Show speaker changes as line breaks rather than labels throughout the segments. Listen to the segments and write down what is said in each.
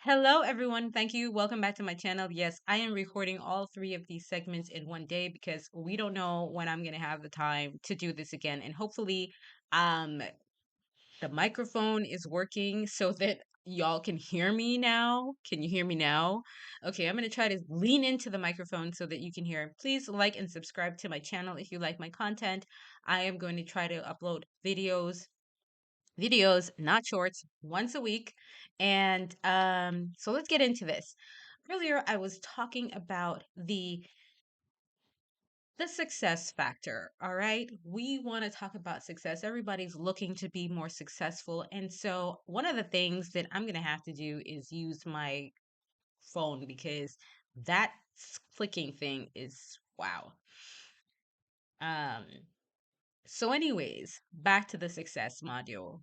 Hello, everyone. Thank you. Welcome back to my channel. Yes, I am recording all three of these segments in one day because we don't know when I'm going to have the time to do this again. And hopefully, um, the microphone is working so that y'all can hear me now. Can you hear me now? Okay, I'm going to try to lean into the microphone so that you can hear. Please like and subscribe to my channel if you like my content. I am going to try to upload videos, not shorts, once a week. And so let's get into this. Earlier, I was talking about the success factor. All right, we want to talk about success. Everybody's looking to be more successful, and so one of the things that I'm gonna have to do is use my phone because that clicking thing is wow. Um. So, anyways, back to the success module.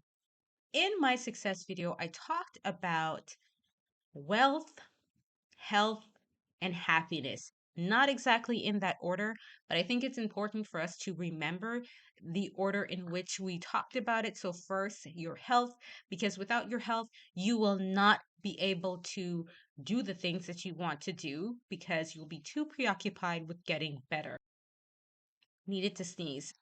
In my success video, I talked about wealth, health, and happiness. Not exactly in that order, but I think it's important for us to remember the order in which we talked about it. So, first, your health, because without your health, you will not be able to do the things that you want to do because you'll be too preoccupied with getting better. Needed to sneeze.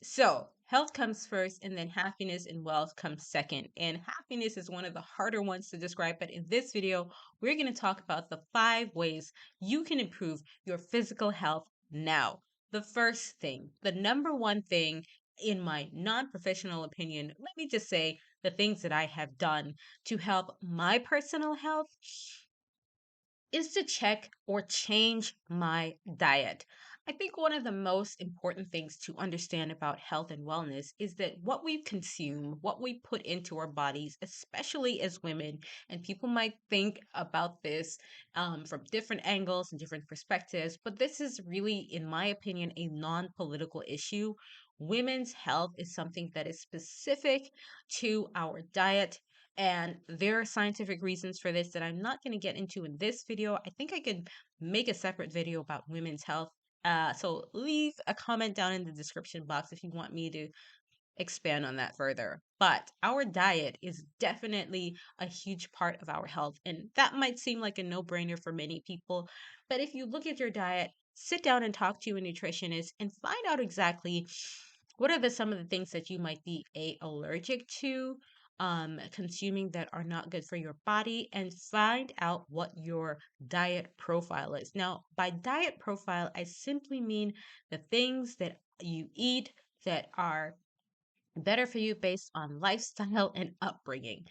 So, health comes first, and then happiness and wealth comes second. And happiness is one of the harder ones to describe. But in this video, we're going to talk about the 5 ways you can improve your physical health now. The first thing, the number one thing, in my non professional opinion, let me just say the things that I have done to help my personal health is to check or change my diet. I think one of the most important things to understand about health and wellness is that what we consume, what we put into our bodies, especially as women, and people might think about this from different angles and different perspectives, but this is really, in my opinion, a non political issue. Women's health is something that is specific to our diet, and there are scientific reasons for this that I'm not going to get into in this video. I think I could make a separate video about women's health. So leave a comment down in the description box if you want me to expand on that further. But our diet is definitely a huge part of our health. And that might seem like a no brainer for many people. But if you look at your diet, sit down and talk to a nutritionist and find out exactly what are some of the things that you might be allergic to consuming that are not good for your body, and find out what your diet profile is. Now, by diet profile, I simply mean the things that you eat that are better for you based on lifestyle and upbringing.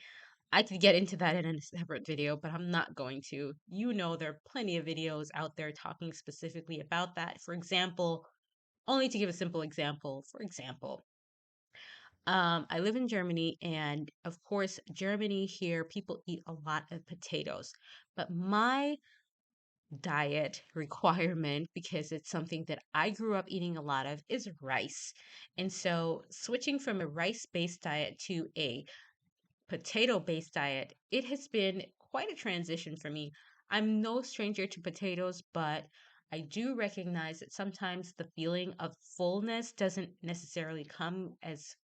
I could get into that in a separate video, but I'm not going to. You know, there are plenty of videos out there talking specifically about that. For example, only to give a simple example, for example, I live in Germany, and of course, Germany here, people eat a lot of potatoes. But my diet requirement, because it's something that I grew up eating a lot of, is rice. And so, switching from a rice based diet to a potato based diet, it has been quite a transition for me. I'm no stranger to potatoes, but I do recognize that sometimes the feeling of fullness doesn't necessarily come as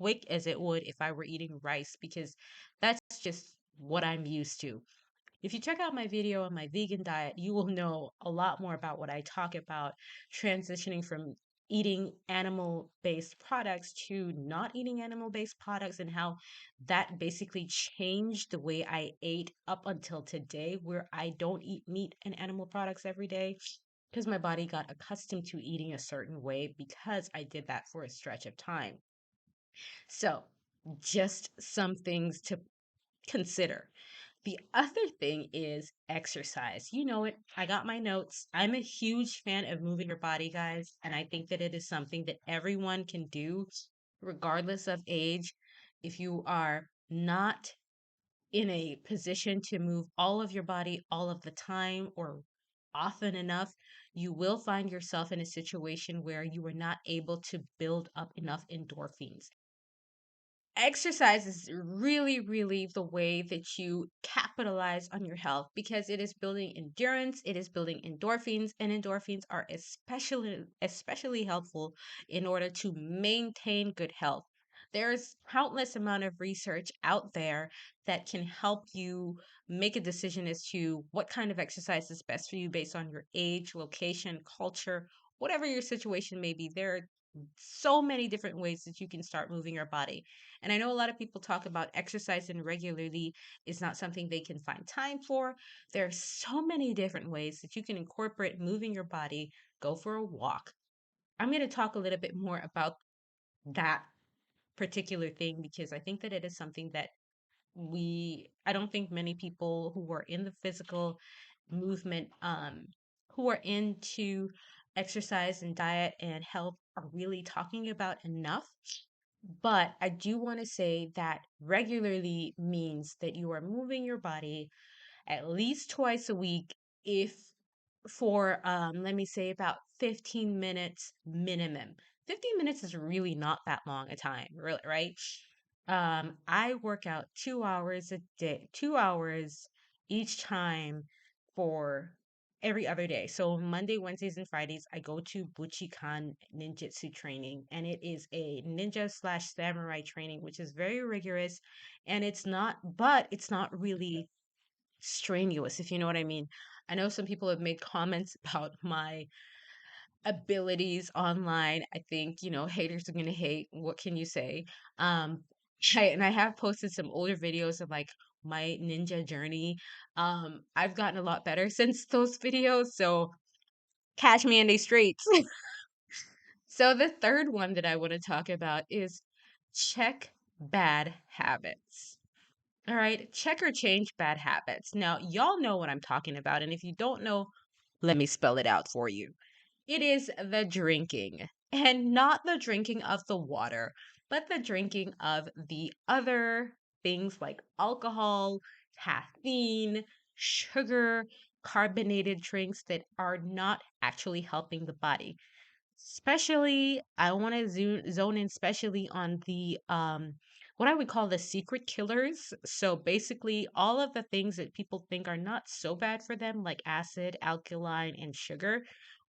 quick as it would if I were eating rice because that's just what I'm used to. If you check out my video on my vegan diet, you will know a lot more about what I talk about transitioning from eating animal based products to not eating animal based products, and how that basically changed the way I ate up until today, where I don't eat meat and animal products every day because my body got accustomed to eating a certain way because I did that for a stretch of time. So, just some things to consider. The other thing is exercise. You know it. I got my notes. I'm a huge fan of moving your body, guys. And I think that it is something that everyone can do, regardless of age. If you are not in a position to move all of your body all of the time or often enough, you will find yourself in a situation where you are not able to build up enough endorphins. Exercise is really, really the way that you capitalize on your health because it is building endurance, it is building endorphins, and endorphins are especially helpful in order to maintain good health. There's countless amount of research out there that can help you make a decision as to what kind of exercise is best for you based on your age, location, culture, whatever your situation may be. There are so many different ways that you can start moving your body. And I know a lot of people talk about exercising regularly is not something they can find time for. There are so many different ways that you can incorporate moving your body. Go for a walk. I'm going to talk a little bit more about that particular thing because I think that it is something that I don't think many people who are in the physical movement, who are into exercise and diet and health are really talking about enough. But I do want to say that regularly means that you are moving your body at least twice a week, if for let me say about 15 minutes minimum. 15 minutes is really not that long a time, really, right? I work out 2 hours a day, 2 hours each time for every other day. So Monday, Wednesdays, and Fridays, I go to Buchikan Ninjutsu training, and it is a ninja slash samurai training, which is very rigorous, and it's not really strenuous, if you know what I mean. I know some people have made comments about my abilities online. I think, haters are gonna hate. What can you say? Um, and I have posted some older videos of like my ninja journey. I've gotten a lot better since those videos, so catch me in these streets. So the third one that I want to talk about is check bad habits. All right, check or change bad habits. Now, y'all know what I'm talking about, and if you don't know, let me spell it out for you. It is the drinking, and not the drinking of the water, but the drinking of the other things like alcohol, caffeine, sugar, carbonated drinks that are not actually helping the body. Especially, I want to zone in especially on the what I would call the secret killers. So basically, all of the things that people think are not so bad for them, like acid, alkaline, and sugar,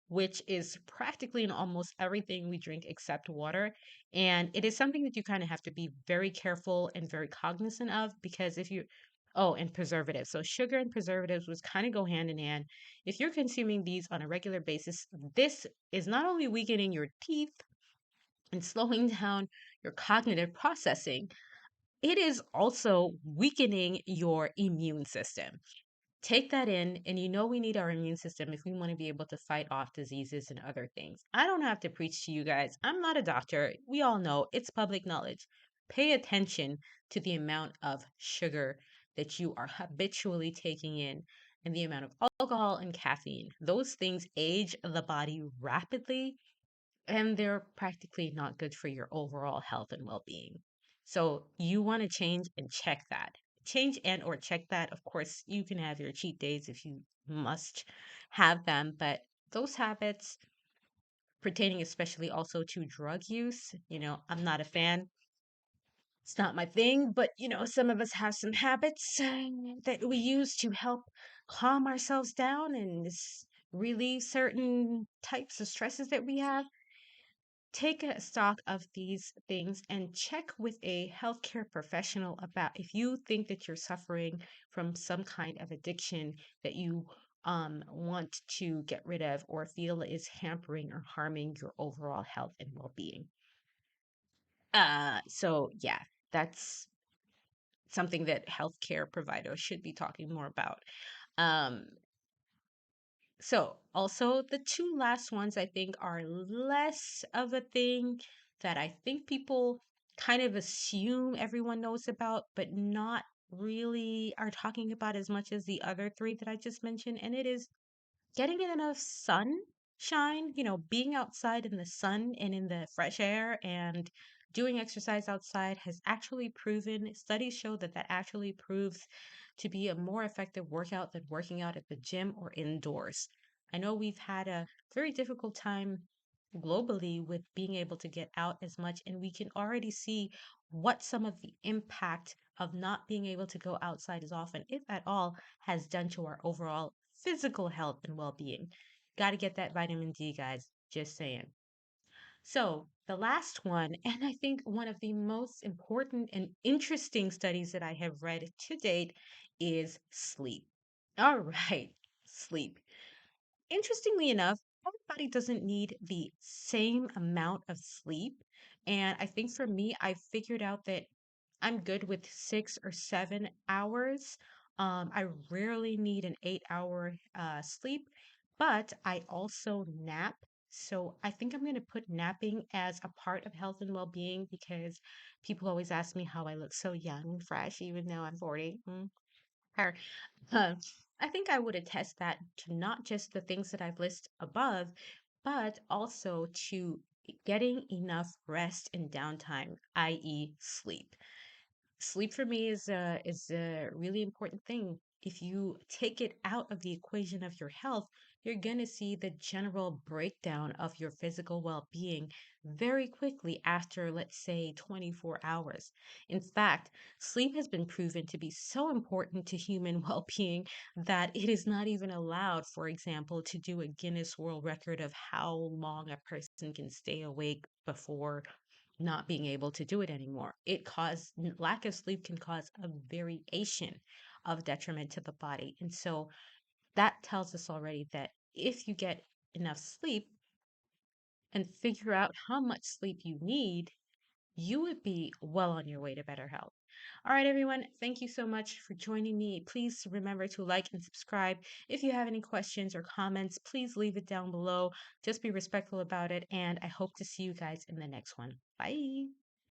which is practically in almost everything we drink except water. And it is something that you kind of have to be very careful and very cognizant of because if you, oh, and preservatives. So sugar and preservatives was kind of go hand in hand. If you're consuming these on a regular basis, this is not only weakening your teeth and slowing down your cognitive processing, it is also weakening your immune system. Take that in, and we need our immune system if we want to be able to fight off diseases and other things. I don't have to preach to you guys. I'm not a doctor. We all know it's public knowledge. Pay attention to the amount of sugar that you are habitually taking in and the amount of alcohol and caffeine. Those things age the body rapidly and they're practically not good for your overall health and well-being. So you want to change and check that. Change and or check that. Of course, you can have your cheat days if you must have them, but those habits pertaining especially also to drug use, I'm not a fan. It's not my thing, but some of us have some habits that we use to help calm ourselves down and relieve certain types of stresses that we have. Take a stock of these things and check with a healthcare professional about if you think that you're suffering from some kind of addiction that you want to get rid of or feel is hampering or harming your overall health and well-being. So yeah, that's something that healthcare providers should be talking more about. Um, So, also, the two last ones I think are less of a thing that I think people kind of assume everyone knows about, but not really are talking about as much as the other three that I just mentioned. And it is getting enough sunshine, being outside in the sun and in the fresh air and doing exercise outside has actually proven, studies show that that actually proves to be a more effective workout than working out at the gym or indoors. I know we've had a very difficult time globally with being able to get out as much, and we can already see what some of the impact of not being able to go outside as often, if at all, has done to our overall physical health and well being. Got to get that vitamin D, guys. Just saying. So, the last one, and I think one of the most important and interesting studies that I have read to date is sleep. All right, sleep. Interestingly enough, everybody doesn't need the same amount of sleep. And I think for me, I figured out that I'm good with 6 or 7 hours. I rarely need an 8 hour sleep, but I also nap. So I think I'm going to put napping as a part of health and well being because people always ask me how I look so young and fresh, even though I'm 40. Or, uh, I think I would attest that to not just the things that I've listed above, but also to getting enough rest and downtime, i.e., sleep. Sleep for me is a really important thing. If you take it out of the equation of your health, you're going to see the general breakdown of your physical well-being very quickly after, let's say, 24 hours. In fact, sleep has been proven to be so important to human well-being that it is not even allowed, for example, to do a Guinness World Record of how long a person can stay awake before not being able to do it anymore. Lack of sleep can cause a variation of detriment to the body. And so that tells us already that if you get enough sleep and figure out how much sleep you need, you would be well on your way to better health. All right, everyone, thank you so much for joining me. Please remember to like and subscribe. If you have any questions or comments, please leave it down below. Just be respectful about it. And I hope to see you guys in the next one. Bye.